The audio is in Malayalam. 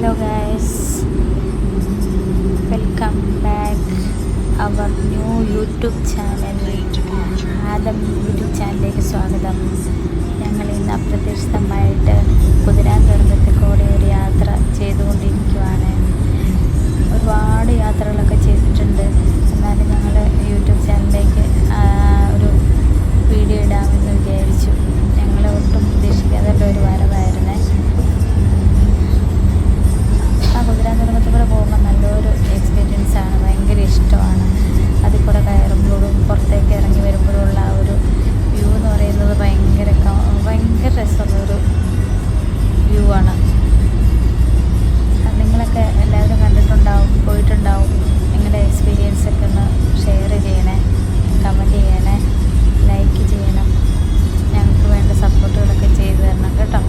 Hello guys, welcome back our new YouTube channel. Adam YouTube ചാനലിലേക്ക് സ്വാഗതം. ഞങ്ങൾ ഇന്ന് അപ്രതീക്ഷിതമായിട്ട് കുതിരാൻതുരങ്കത്തിൽ കൂടെ ഒരു യാത്ര ചെയ്തുകൊണ്ടിരിക്കുകയാണ്. ഒരുപാട് യാത്രകളൊക്കെ ചെയ്തിട്ടുണ്ട്. എന്നാലും ഞങ്ങൾ യൂട്യൂബ് ചാനലിലേക്ക് ഒരു വീഡിയോ ഇടാമെന്ന് വിചാരിച്ചു. ഞങ്ങൾ ഒട്ടും പ്രതീക്ഷിക്കാതെ ഒരു വരവായിരുന്നേ. കുതിരാൻതുരങ്കത്തിൽ കൂടെ പോകുമ്പോൾ നല്ലൊരു എക്സ്പീരിയൻസ് ആണ്. ഭയങ്കര ഇഷ്ടമാണ്. അതിൽ കൂടെ കയറുമ്പോഴും പുറത്തേക്ക് ഇറങ്ങി വരുമ്പോഴുള്ള ആ ഒരു വ്യൂ എന്ന് പറയുന്നത് ഭയങ്കര രസമുള്ളൊരു വ്യൂ ആണ്. നിങ്ങളൊക്കെ എല്ലാവരും കണ്ടിട്ടുണ്ടാവും, പോയിട്ടുണ്ടാവും. നിങ്ങളുടെ എക്സ്പീരിയൻസ് ഒക്കെ ഒന്ന് ഷെയർ ചെയ്യണേ, കമൻറ്റ് ചെയ്യണേ, ലൈക്ക് ചെയ്യണം. ഞങ്ങൾക്ക് വേണ്ട സപ്പോർട്ടുകളൊക്കെ ചെയ്തു തരണം കേട്ടോ.